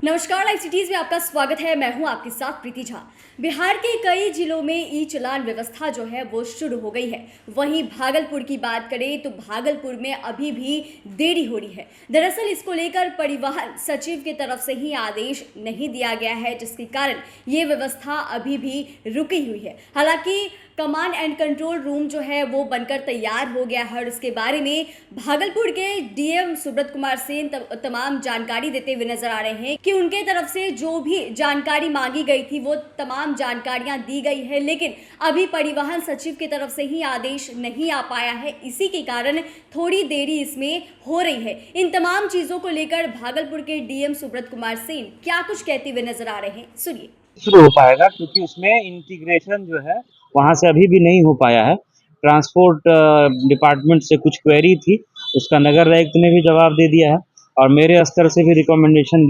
नमस्कार, live cities में आपका स्वागत है। मैं हूं आपके साथ प्रीति झा। बिहार के कई जिलों में ई चलान व्यवस्था जो है वो शुरू हो गई है। वहीं भागलपुर की बात करें तो भागलपुर में अभी भी देरी हो रही है। दरअसल इसको लेकर परिवहन सचिव की तरफ से ही आदेश नहीं दिया गया है, जिसके कारण ये व्यवस्था अभी भी रुकी हुई है। हालांकि कमांड एंड कंट्रोल रूम जो है वो बनकर तैयार हो गया है और इसके बारे में भागलपुर के डीएम सुब्रत कुमार सेन तमाम जानकारी देते हुए नजर आ रहे हैं कि उनके तरफ से जो भी जानकारी मांगी गई थी वो तमाम जानकारियां दी गई है, लेकिन अभी परिवहन सचिव की तरफ से ही आदेश नहीं आ पाया है। इसी के कारण थोड़ी देरी इसमें हो रही है। इन तमाम चीजों को लेकर भागलपुर के डीएम सुब्रत कुमार सेन क्या कुछ कहते हुए नजर आ रहे हैं, सुनिए। शुरू हो पाएगा क्योंकि उसमें इंटीग्रेशन जो है वहाँ से अभी भी नहीं हो पाया है। ट्रांसपोर्ट डिपार्टमेंट से कुछ क्वेरी थी, उसका नगर आयुक्त ने भी जवाब दे दिया है और मेरे स्तर से भी रिकमेंडेशन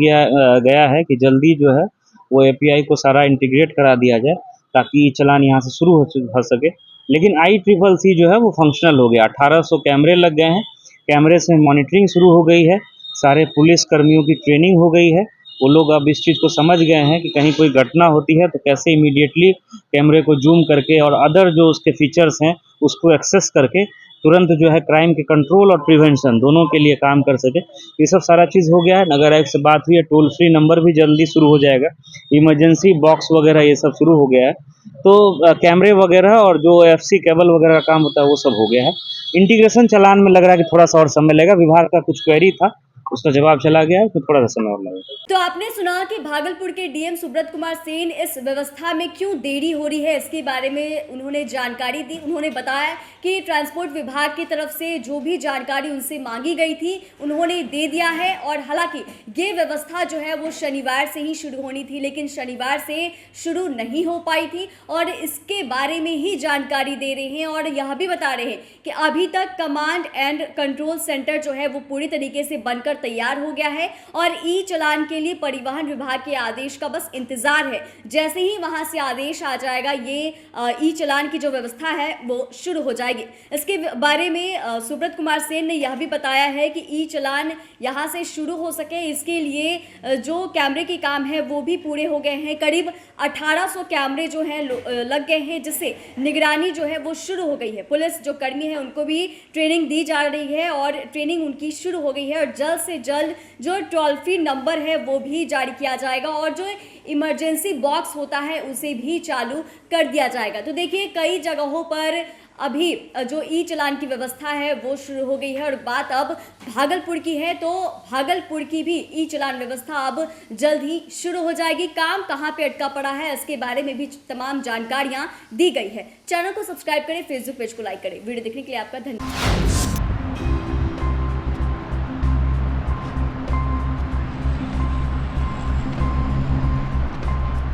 गया है कि जल्दी जो है वो एपीआई को सारा इंटीग्रेट करा दिया जाए ताकि चलान यहाँ से शुरू हो सके। लेकिन ICCC जो है वो फंक्शनल हो गया, 1800 कैमरे लग गए हैं, कैमरे से मॉनिटरिंग शुरू हो गई है, सारे पुलिस कर्मियों की ट्रेनिंग हो गई है। वो लोग अब इस चीज़ को समझ गए हैं कि कहीं कोई घटना होती है तो कैसे इमीडिएटली कैमरे को जूम करके और अदर जो उसके फीचर्स हैं उसको एक्सेस करके तुरंत जो है क्राइम के कंट्रोल और प्रिवेंशन दोनों के लिए काम कर सके। ये सब सारा चीज़ हो गया है। नगर आयुक्त से बात हुई है, टोल फ्री नंबर भी जल्दी शुरू हो जाएगा, इमरजेंसी बॉक्स वगैरह ये सब शुरू हो गया है। तो कैमरे वगैरह और जो FC केबल वगैरह का काम होता है वो सब हो गया है। इंटीग्रेशन चलान में लग रहा है कि थोड़ा सा और समय लगेगा। विभाग का कुछ क्वेरी था, उसका जवाब चला गया है, तो थोड़ा सा समय और लगेगा। तो आपने सुना कि भागलपुर के डीएम सुब्रत कुमार सेन इस व्यवस्था में क्यों देरी हो रही है, इसके बारे में उन्होंने जानकारी दी। उन्होंने बताया कि ट्रांसपोर्ट विभाग की तरफ से जो भी जानकारी उनसे मांगी गई थी उन्होंने दे दिया है और हालांकि ये व्यवस्था जो है वो शनिवार से ही शुरू होनी थी, लेकिन शनिवार से शुरू नहीं हो पाई थी और इसके बारे में ही जानकारी दे रहे हैं और यह भी बता रहे हैं कि अभी तक कमांड एंड कंट्रोल सेंटर जो है वो पूरी तरीके से बनकर तैयार हो गया है और ई चलान के लिए परिवहन विभाग के आदेश का बस इंतजार है। जैसे ही वहां से आदेश आ जाएगा ये ई चलान की जो व्यवस्था है वो शुरू हो जाएगी। इसके बारे में सुब्रत कुमार सेन ने यह भी बताया है कि ई चलान यहां से शुरू हो सके इसके लिए जो कैमरे के काम है वो भी पूरे हो गए हैं। करीब 1800 कैमरे जो हैं लग गए हैं, जिससे निगरानी जो है वो शुरू हो गई है। पुलिस जो कर्मी है उनको भी ट्रेनिंग दी जा रही है और ट्रेनिंग उनकी शुरू हो गई है और जल्द से जल्द जो टोल फ्री नंबर है वो भी जारी किया जाएगा और जो इमरजेंसी बॉक्स होता है उसे भी चालू कर दिया जाएगा। तो देखिए, कई जगहों पर अभी जो ई चलान की व्यवस्था है वो शुरू हो गई है और बात अब भागलपुर की है, तो भागलपुर की भी ई चलान व्यवस्था अब जल्द ही शुरू हो जाएगी। काम कहां पे अटका पड़ा है इसके बारे में भी तमाम जानकारियां दी गई है। चैनल को सब्सक्राइब करें, फेसबुक पेज को लाइक करें। वीडियो देखने के लिए आपका धन्यवाद।